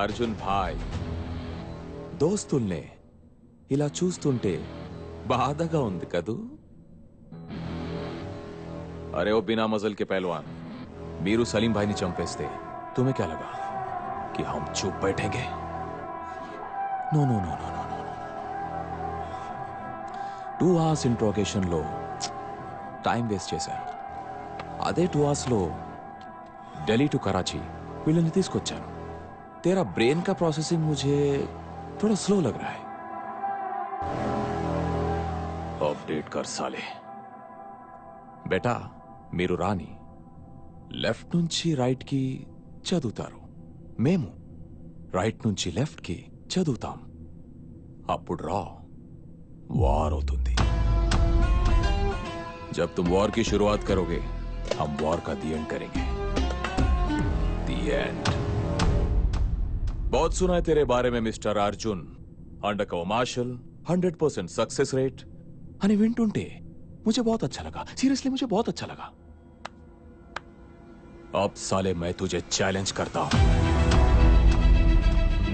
అర్జున్ భాయ్, దోస్తుల్నే ఇలా చూస్తుంటే బాధగా ఉంది కదూ? అరే ఓ బినా మజల్ కే పహల్వాన్, మీరు సలీం భాయ్ని చంపేస్తే तुम्हें क्या लगा कि हम चुप बैठेंगे? No no no no no no 2 hours interrogation లో టైం వేస్ట్ చేశారు. అదే 2 hours లో ఢిల్లీ టు कराची వీళ్ళని తీసుకొచ్చాను. तेरा ब्रेन का प्रोसेसिंग मुझे थोड़ा स्लो लग रहा है. अपडेट कर साले. బేటా, మీరు రాని లెఫ్ట్ నుంచి రైట్ కి చదువుతారు, మేము రైట్ నుంచి లెఫ్ట్ కి చదువుతాం. అప్పుడు రా వార్ అవుతుంది. जब तुम वॉर की शुरुआत करोगे, हम वॉर का दी एंड करेंगे. The end. बहुत सुना है तेरे बारे में mister Arjun. Undercover marshal, 100% success rate. అని వింటుంటే मुझे बहुत अच्छा लगा. सीरियसली मुझे बहुत अच्छा लगा. अब साले मैं तुझे चैलेंज करता हूं.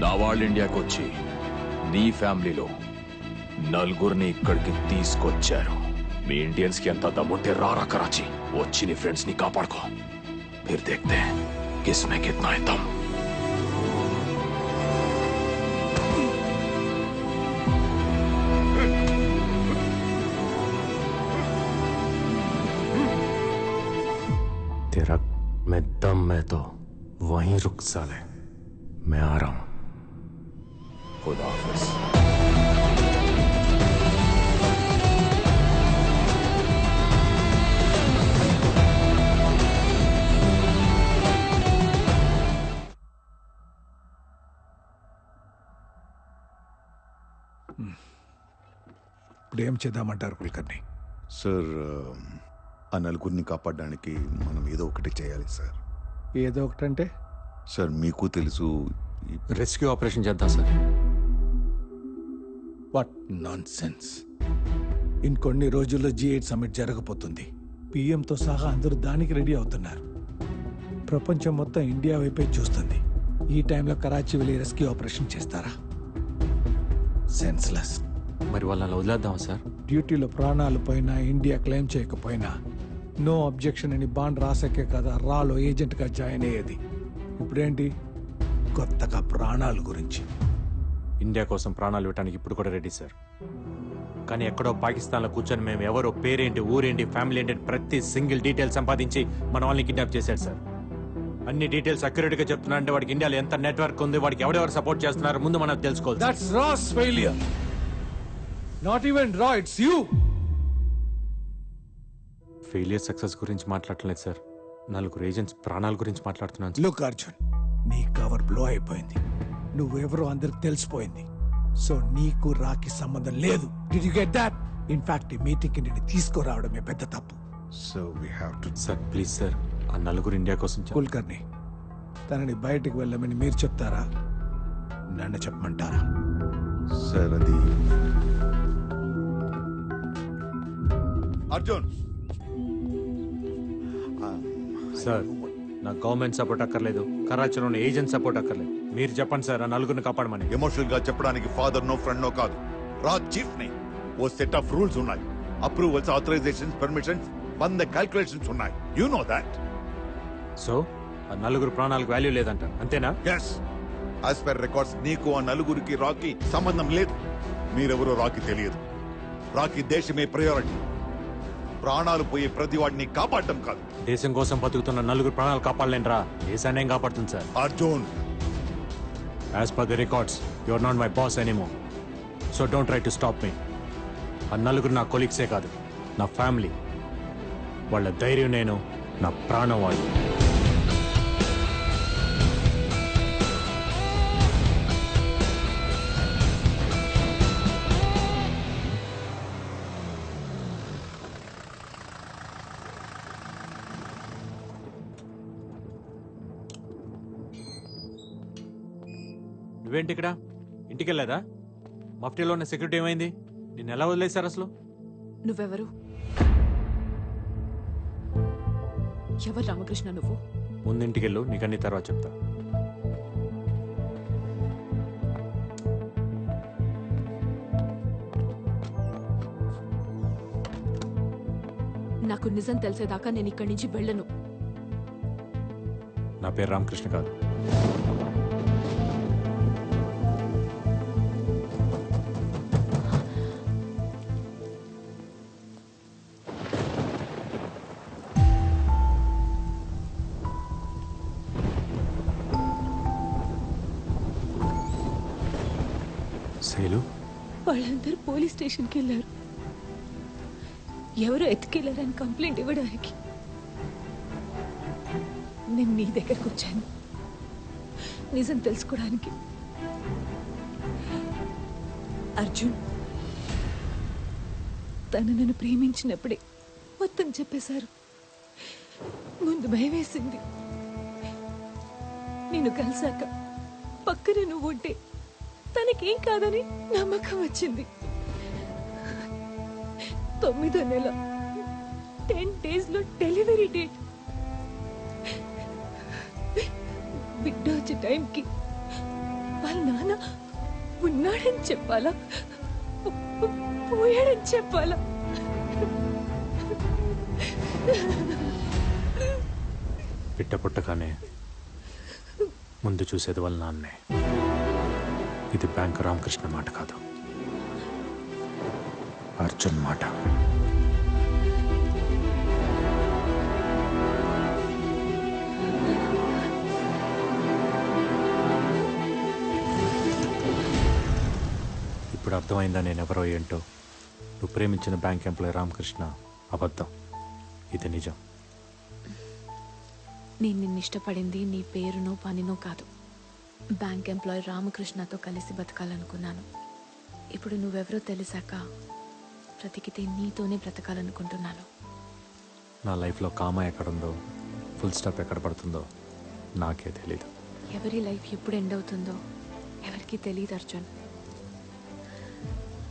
నావాళ్ళు ఇండియాకి వచ్చి నీ ఫ్యామిలీలో నలుగురిని ఇక్కడికి తీసుకొచ్చారు. మీ ఇండియన్స్ కి అంత దమ్ముంటే రారా कराची, వచ్చి నీ ఫ్రెండ్స్ ని కాపాడుకో. फिर देखते हैं किसमें कितना है दम. तेरा मैं दम मैं तो वहीं रुक साले, मैं आ रहा हूं. खुदा हाफिज. ఇప్పుడు ఏం చేద్దామంటారు కుల్కర్ని? సార్, ఆ నలుగురిని కాపాడడానికి మనం ఏదో ఒకటి చేయాలి సార్. ఏదో ఒకటంటే? సార్, మీకు తెలుసు, రెస్క్యూ ఆపరేషన్ చేద్దాం సార్. What non sense. ఇంకొన్ని రోజుల్లో G8 సమ్మిట్ జరగబోతుంది. పిఎంతో సహా అందరూ దానికి రెడీ అవుతున్నారు. ప్రపంచం మొత్తం ఇండియా వైపే చూస్తుంది. ఈ టైంలో కరాచీ వెళ్ళి రెస్క్యూ ఆపరేషన్ చేస్తారా? సెన్స్లెస్. మరి వాళ్ళని వదిలేద్దాం సార్. డ్యూటీలో ప్రాణాలు పోయినా, ఇండియా క్లెయిమ్ చేయకపోయినా నో అబ్జెక్షన్ అని బాండ్ రాసాకే కదా రాలో ఏజెంట్గా జాయిన్ అయ్యేది. ఇప్పుడేంటి కొత్తగా ప్రాణాల గురించి? ఇండియా కోసం ప్రాణాలు ఇవ్వడానికి ఇప్పుడు కూడా రెడీ సార్. కానీ ఎక్కడో పాకిస్తాన్లో కూర్చొని మేము ఎవరో పేరేంటి, ఊరేంటి, ఫ్యామిలీ ఏంటి ప్రతి సింగిల్ డీటెయిల్ సంపాదించి మన వాళ్ళని కిడ్నాప్ చేశాడు సార్. అన్ని డీటెయిల్స్ అక్యురేట్ గా చెప్తున్నా అంటే వాడికి ఇండియాలో ఎంత నెట్వర్క్ ఉంది, వాడికి ఎవరెవరు సపోర్ట్ చేస్తున్నారు ముందు మనం తెలుసుకోవాలి. That's RAW's failure. Not even రా, ఇట్స్ యూ. ఫెయిలియర్ సక్సెస్ గురించి మాట్లాడలేదు సార్, నలుగురు ఏజెంట్స్ ప్రాణాల గురించి మాట్లాడుతున్నాను. లుక్ అర్జున్, నీ కవర్ బ్లో అయిపోయింది. నువ్వెవరో అందరికి తెలిసిపోయింది. సో నీకు రాకి సంబంధం లేదు. Did you get that? In fact ఈ మీటింగ్ కి నేను తీసుకురావడమే పెద్ద తప్పు. So we have to. Sir please sir, ఆ నలుగురు ఇండియా కోసం కుల్కర్ని, తనని బయటికి వెళ్ళమని మీరు చెప్తారా, నన్ను చెప్పమంటారా? సార్, అది అర్జున్ సార్, నాకు గవర్నమెంట్ సపోర్ట్ అక్కర్లేదు, కరాచీలో ఏజెంట్ సపోర్ట్ అక్కర్లేదు. మీరు చెప్పండి సార్, ఆ నలుగురిని కాపాడమని. ఎమోషనల్ గా చెప్పడానికి ఫాదర్ నో, ఫ్రెండ్ నో కాదు, రాజ్ చీఫ్ ని. ఓ సెట్ ఆఫ్ రూల్స్ ఉన్నాయి, అప్రూవల్స్, ఆథరైజేషన్స్, పర్మిషన్స్, 100 క్యాల్కులేషన్స్ ఉన్నాయి. You know that. సో ఆ నలుగురు ప్రాణాలకు వాల్యూ లేదంట, అంతేనా? ఎస్, యాజ్ పర్ రికార్డ్స్ నీకు ఆ నలుగురికి రాకి సంబంధం లేదు. మీరెవరో రాకి తెలియదు. రాకి దేశమే ప్రయారిటీ. ప్రాణాలు పోయే ప్రతి వాడిని కాపాడటం కాదు. దేశం కోసం బతుకుతున్న నలుగురు ప్రాణాలు కాపాడలేంట్రా, దేశాన్ని ఏం కాపాడుతుంది sir? Arjun, as per the records you are not my boss anymore, so don't try to stop me. ఆ నలుగురు నా కొలీగ్సే కాదు, నా ఫ్యామిలీ. వాళ్ళ ధైర్యం నేను, నా ప్రాణం వాళ్ళు. నువ్వేంటి ఇక్కడ? ఇంటికి వెళ్ళలేదా? మఫ్టీలో ఉన్న సెక్యూరిటీ ఏమైంది? నిన్ను ఎలా వదిలేశారు అసలు? నువ్వెవరు? ఎవరు రామకృష్ణ నువ్వు? ముందు ఇంటికి వెళ్ళు, నీకన్నీ తర్వాత చెప్తా. నాకు నిజం తెలిసేదాకా నేను ఇక్కడి నుంచి వెళ్ళను. నా పేరు రామకృష్ణ కాదు. శైలు, వాళ్ళందరూ పోలీస్ స్టేషన్కి వెళ్ళారు. ఎవరో ఎత్తుకెళ్లారని కంప్లైంట్ ఇవ్వడానికి. నేను నీ దగ్గరకు వచ్చాను నిజం తెలుసుకోవడానికి. అర్జున్ తను నన్ను ప్రేమించినప్పుడే మొత్తం చెప్పేశారు. ముందు భయం వేసింది. నేను కలిసాక పక్కన నువ్వు ఉంటే తనకేం కాదని నమ్మకం వచ్చింది. 9వ నెల 10 days లో డెలివరీ డేట్. బిడ్డ వచ్చే టైంకి వాళ్ళ నాన్న ఉన్నాడని చెప్పాలా, పోయాడని చెప్పాలా? పిట్ట పుట్టగానే ముందు చూసేది వాళ్ళ నాన్నే. ఇది బ్యాంక్ రామకృష్ణ మాట కాదు, అర్జున్ మాట. ఇప్పుడు అర్థమైందా నేనెవరో ఏంటో? నువ్వు ప్రేమించిన బ్యాంక్ ఎంప్లాయీ రామకృష్ణ అబద్ధం, ఇది నిజం. నేను నిన్ను ఇష్టపడింది నీ పేరునో పనినో కాదు. బ్యాంక్ ఎంప్లాయీ రామకృష్ణతో కలిసి బతకాలనుకున్నాను. ఇప్పుడు నువ్వెవరో తెలిసాక బ్రతికితే నీతోనే బ్రతకాలనుకుంటున్నాను. నా లైఫ్లో కామా ఎక్కడుందో, ఫుల్ స్టాప్ ఎక్కడ పడుతుందో నాకే తెలీదు. ఎవరి లైఫ్ ఎప్పుడు ఎండ్ అవుతుందో ఎవరికి తెలియదు అర్జున్.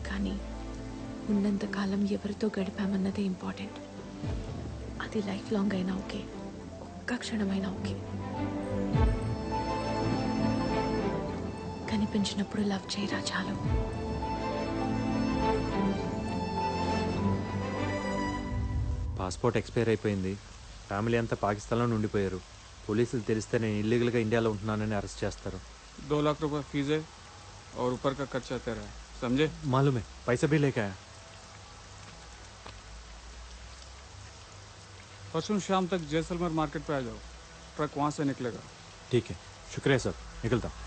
కానీ ఉన్నంతకాలం ఎవరితో గడిపామన్నదే ఇంపార్టెంట్. అది లైఫ్ లాంగ్ అయినా ఓకే, ఒక్క క్షణమైనా ఓకే. కనిపించినప్పుడు లవ్ చేయరా చాలు. పాస్పోర్ట్ ఎక్స్పైర్ అయిపోయింది. ఫ్యామిలీ అంతా పాకిస్తాన్లో ఉండిపోయారు. పోలీసులు తెలిస్తే నేను ఇల్లీగల్గా ఇండియాలో ఉంటున్నానని అరెస్ట్ చేస్తారు. 2 लाख रुपए फीस है और ऊपर का खर्चा तेरा है, समझे? मालूम है, पैसा भी लेके आया. परसों शाम तक जैसलमेर मार्केट पे आ जाओ, ट्रक वहाँ से निकलेगा. ठीक है, शुक्रिया सर, निकलता हूँ.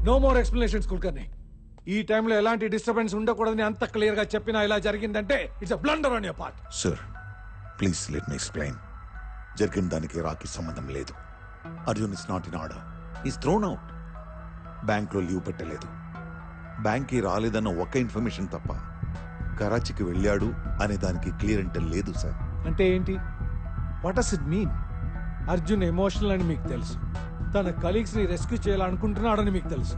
No more explanations Kulkarni. ఈ టైంలో ఎలాంటి డిస్టర్బెన్స్ ఉండకూడదని అంత క్లియర్ గా చెప్పినా ఇలా జరిగిందంటే it's a blunder on your part. Sir please let me explain. జరిగిన దానికి రాకి సంబంధం లేదు. Arjun is not in order, is throne out. బ్యాంక్లో లీవ్ పెట్టలేదు, బ్యాంక్కి రాలేదన్న ఒక్క ఇన్ఫర్మేషన్ తప్ప కరాచీకి వెళ్ళాడు అనే దానికి క్లియర్ అంటే లేదు సార్. అంటే ఏంటి? What does it mean? Arjun emotional అని మీకు తెలుసు, తన కలీగ్స్ ని రెస్క్యూ చేయాలనుకుంటున్నాడని మీకు తెలుసు,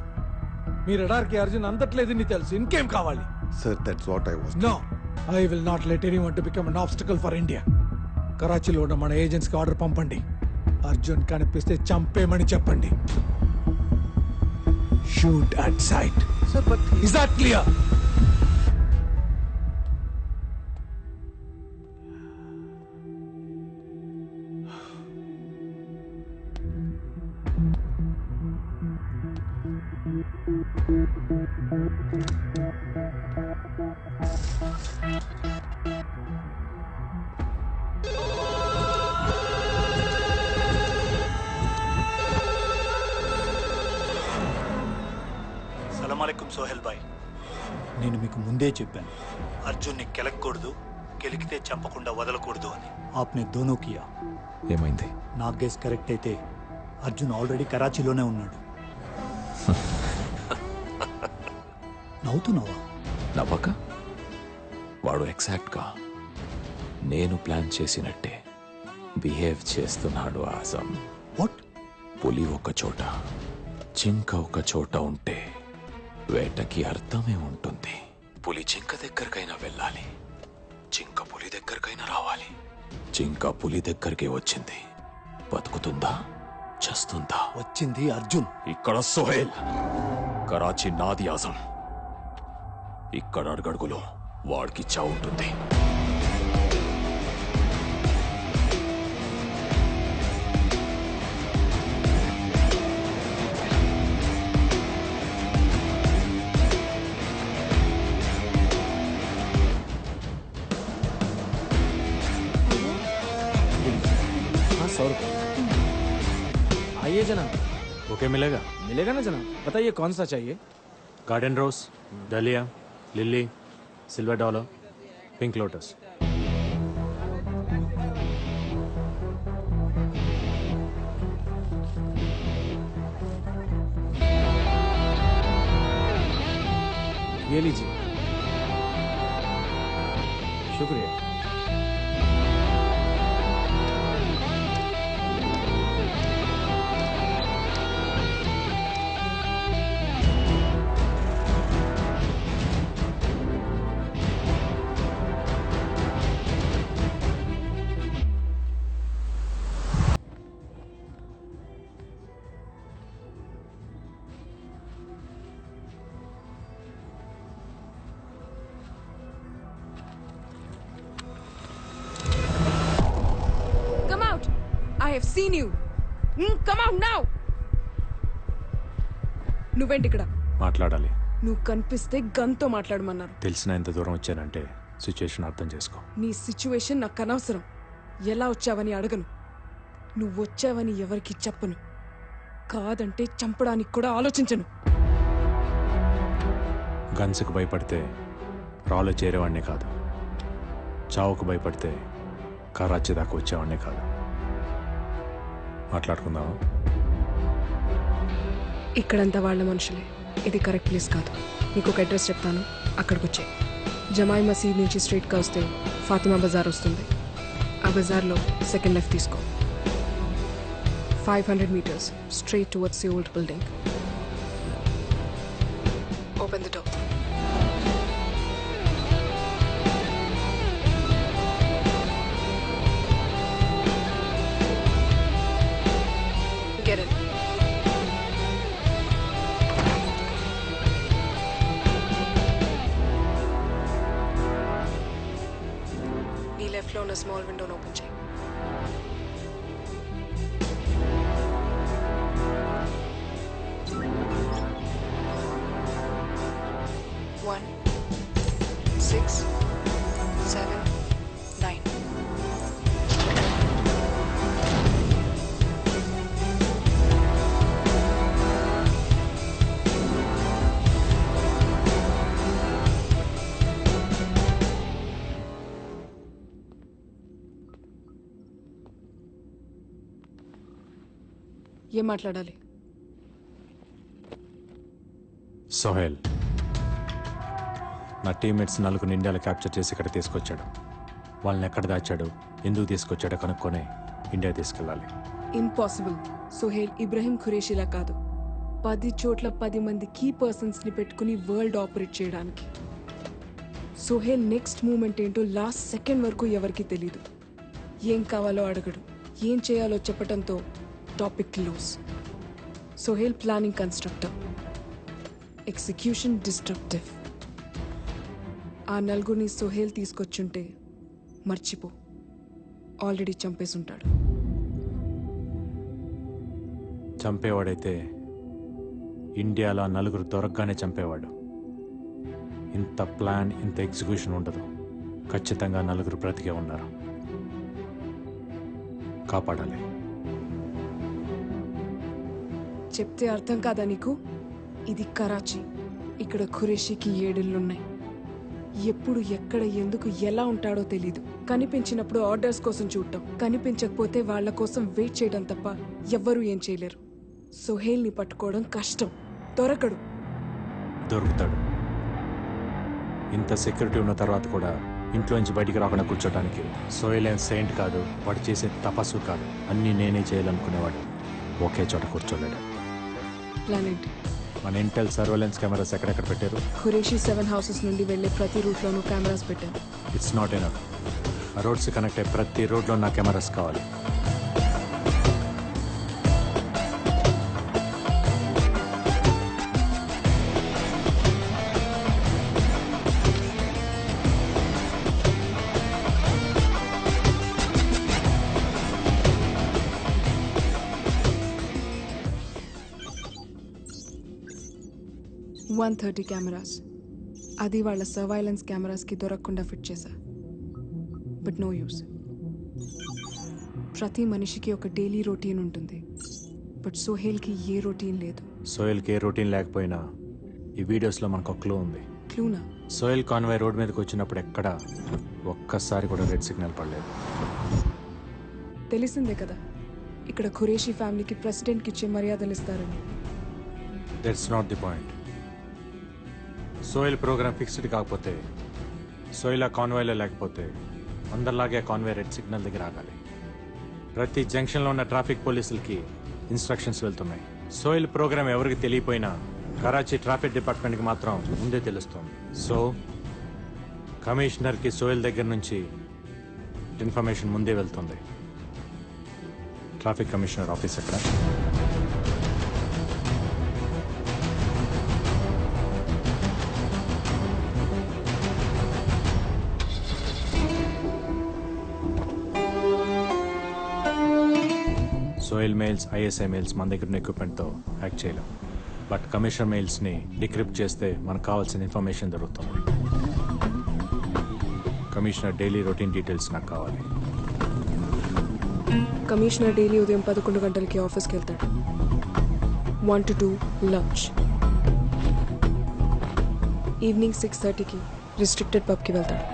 మీ రడార్కి అర్జున్ అందట్లేదని తెలుసు. ఇంకేం కావాలి? Sir that's what I was. No, I will not let anyone to become an obstacle for India. కరాచీలో ఉన్న మన ఏజెంట్స్ కి ఆర్డర్ పంపండి. అర్జున్ కనిపిస్తే చంపేమని చెప్పండి. Shoot at sight. Is that clear? सलाम అస్సలాముఅలైకుం సోహెల్ భాయ్. నేను మీకు ముందే చెప్పాను, అర్జున్ని కెలకూడదు, కెలికితే చంపకుండా వదలకూడదు అని. ఆప్నే దోనో కియా. ఏమైంది? నా గెస్ కరెక్ట్ అయితే అర్జున్ ఆల్రెడీ కరాచీలోనే ఉన్నాడు. నవ్వుతున్నావా? నవ్వక? వాడు ఎగ్జాక్ట్గా నేను ప్లాన్ చేసినట్టే బిహేవ్ చేస్తున్నాడు ఆజం. వాట్? పులి ఒక చోట, జింక ఒక చోట ఉంటే వేటకి అర్థమే ఉంటుంది. పులి జింక దగ్గరకైనా వెళ్ళాలి, జింక పులి దగ్గరకైనా రావాలి. జింక పులి దగ్గరికి వచ్చింది, బతుకుతుందా చస్తుందా? వచ్చింది అర్జున్. ఇక్కడ సోహెల్, కరాచీ నాది ఆజం. ఇక్కడ అడుగడుగులో వాడికి చావు ఉంటుంది. हाँ 100 रुपये. आइए जनाब. ఓకే మిలేగా? मिलेगा ना जनाब? बताइए कौन सा चाहिए? Garden rose, dahlia, lily, silver dollar, pink lotus. ये लीजिए. शुक्रिया. Come out! I have seen you. Come out now! నువ్వేంటి ఇక్కడ? మాట్లాడాలి. నువ్వు కనిపిస్తే గన్తో మాట్లాడమన్నారు. తెలిసిన ఎంత దూరం వచ్చానంటే సిచ్యుయేషన్ అర్థం చేసుకో. నీ సిచ్యువేషన్ నాకు అనవసరం. ఎలా వచ్చావని అడగను, నువ్వు వచ్చావని ఎవరికి చెప్పను. కాదంటే చంపడానికి కూడా ఆలోచించను. గన్స్కి భయపడితే రాలో చేరేవాడినే కాదు, చావుకు భయపడితే కరాచీ దాకా వచ్చేవాడినే కాదు. మాట్లాడుకుందాం. ఇక్కడంతా వాళ్ళ మనుషులే. ఇది కరెక్ట్ ప్లేస్ కాదు. నీకు ఒక అడ్రస్ చెప్తాను, అక్కడికి వచ్చే. జమాయి మసీద్ నుంచి స్ట్రైట్గా వస్తే ఫాతిమా బజార్ వస్తుంది. ఆ బజార్లో సెకండ్ లెఫ్ట్ తీసుకో. 500 meters straight towards the old building. Open the door. Get in. నీ లెఫ్ట్ లో ఉన్న స్మాల్ విండోను ఓపెన్ చేయి. One, 6, 7, 9. ఏం మాట్లాడాలి? సోహెల్ నా టీమ్మేట్స్ నలుగురు ఇండియాలో క్యాప్చర్ చేసి ఇక్కడ తీసుకొచ్చాడు. వాళ్ళని ఎక్కడ దాచాడు, ఎందుకు తీసుకొచ్చాడో కనుక్కొని ఇండియా తీసుకెళ్ళాలి. ఇంపాసిబుల్. సోహెల్ ఇబ్రహీం ఖురేషిలా కాదు. 10 చోట్ల 10 మంది కీ పర్సన్స్ని పెట్టుకుని వరల్డ్ ఆపరేట్ చేయడానికి. సోహెల్ నెక్స్ట్ మూమెంట్ ఏంటో లాస్ట్ సెకండ్ వరకు ఎవరికి తెలీదు. ఏం కావాలో అడగడు, ఏం చేయాలో చెప్పడంతో topic close. Sohail planning constructor, execution destructive. ఆ నలుగురిని సోహెల్ తీసుకొచ్చుంటే మర్చిపో, ఆల్రెడీ చంపేసుంటాడు. చంపేవాడైతే ఇండియాలో నలుగురు దొరకగానే చంపేవాడు. ఇంత ప్లాన్, ఇంత ఎగ్జిక్యూషన్ ఉండదు. ఖచ్చితంగా నలుగురు బ్రతికే ఉన్నారు. కాపాడాలి. చెప్తే అర్థం కాదా నీకు? ఇది కరాచీ. ఇక్కడ ఖురేషీకి 7 ఇళ్ళున్నాయి. ఎప్పుడు ఎక్కడ ఎందుకు ఎలా ఉంటాడో తెలీదు. కనిపించినప్పుడు ఆర్డర్స్ కోసం చూడటం, కనిపించకపోతే వాళ్ళ కోసం వెయిట్ చేయడం తప్ప ఎవ్వరూ ఏం చేయలేరు. సోహేల్ని పట్టుకోవడం కష్టం. దొరకడు. దొరుకుతాడు. ఇంత సెక్యూరిటీ ఉన్న తర్వాత కూడా ఇంట్లోంచి బయటికి రాకుండా కూర్చోటానికి సోహెల్ ఏం సెయింట్ కాదు, వాడు చేసే తపస్సు కాదు. అన్నీ నేనే చేయాలనుకునేవాడు ఒకే చోట కూర్చోలేడు. ప్లాన్ ఏంటి? మన ఇంటెల్ సర్వేలెన్స్ కెమెరాస్ ఎక్కడెక్కడ పెట్టారు? ఖురేషీ 7 హౌసెస్ నుండి వెళ్ళే ప్రతి రూట్లోనూ కెమెరాస్ పెట్టాను. It's not enough. ఆ రోడ్స్ కనెక్ట్ అయ్యే ప్రతి రోడ్లో నా కెమెరాస్ కావాలి. $130 కెమెరాస్. అది వాళ్ళ సర్వైలెన్స్ కెమెరాస్కి దొరకకుండా ఫిట్ చేశా. But no use. ప్రతి మనిషికి ఒక డైలీ రొటీన్ ఉంటుంది. బట్ సోహేల్కి ఏ రొటీన్ లేదు. సోహెల్కి ఏ రొటీన్ లేకపోయినా ఈ వీడియోస్లో మనకు ఒక క్లూ ఉంది. క్లూనా? సోహెల్ కాన్వాయ్ రోడ్ మీదకి వచ్చినప్పుడు ఎక్కడ ఒక్కసారి కూడా రెడ్ సిగ్నల్ పడలేదు. తెలిసిందే కదా, ఇక్కడ ఖురేషీ ఫ్యామిలీకి ప్రెసిడెంట్కి ఇచ్చే మర్యాదలు ఇస్తారని. That's not the point. Sohail programme fixed కాకపోతే, సోహెల్ ఆ కాన్వాయ్లో లేకపోతే అందరిలాగే కాన్వాయ్ రెడ్ సిగ్నల్ దగ్గర ఆగాలి. ప్రతి జంక్షన్లో ఉన్న ట్రాఫిక్ పోలీసులకి ఇన్స్ట్రక్షన్స్ వెళ్తున్నాయి. సోహెల్ ప్రోగ్రామ్ ఎవరికి తెలియపోయినా కరాచీ ట్రాఫిక్ డిపార్ట్మెంట్కి మాత్రం ముందే తెలుస్తుంది. సో కమిషనర్కి సోహెల్ దగ్గర నుంచి ఇన్ఫర్మేషన్ ముందే వెళ్తుంది. ట్రాఫిక్ కమిషనర్ ఆఫీస్ ఎక్కడ? సోహెల్ మెయిల్స్, ఐఎస్ఐ మెయిల్స్ మన దగ్గర ఉన్న ఎక్విప్మెంట్తో హ్యాక్ చేయలేం. బట్ కమిషనర్ మెయిల్స్ని డిక్రిప్ట్ చేస్తే మనకు కావాల్సిన ఇన్ఫర్మేషన్ దొరుకుతుంది. కమిషనర్ డైలీ రొటీన్ డీటెయిల్స్ నాకు కావాలి. కమిషనర్ డైలీ ఉదయం 11 గంటలకి ఆఫీస్కి వెళ్తాడు. 1 to 2 లంచ్. ఈవినింగ్ 6:30కి రిస్ట్రిక్టెడ్ పబ్కి వెళ్తాడు.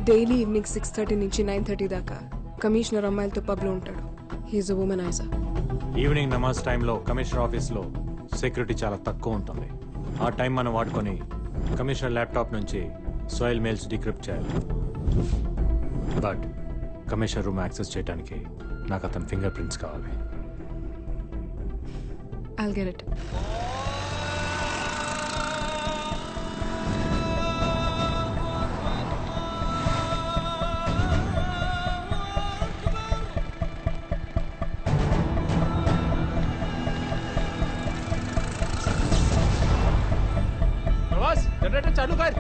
డైలీ ఈవినింగ్ 6:30 నుంచి 9:30 దాకా కమిషనర్ అమ్మాయిలతో పబ్లో ఉంటాడు. హీఈస్ అ వుమనైజర్. ఈవినింగ్ నమాజ్ టైంలో కమిషనర్ ఆఫీస్లో సెక్యూరిటీ చాలా తక్కువ ఉంటుంది. ఆ టైం మనం వాడుకొని కమిషనర్ ల్యాప్టాప్ నుంచి సోహెల్ మెయిల్స్ డిక్రిప్ట్ చేయాలి. బట్ కమిషనర్ రూమ్ యాక్సెస్ చేయడానికి నాకు అతని ఫింగర్ ప్రింట్స్ కావాలి. I'll get it. जनरेटर चालू कर.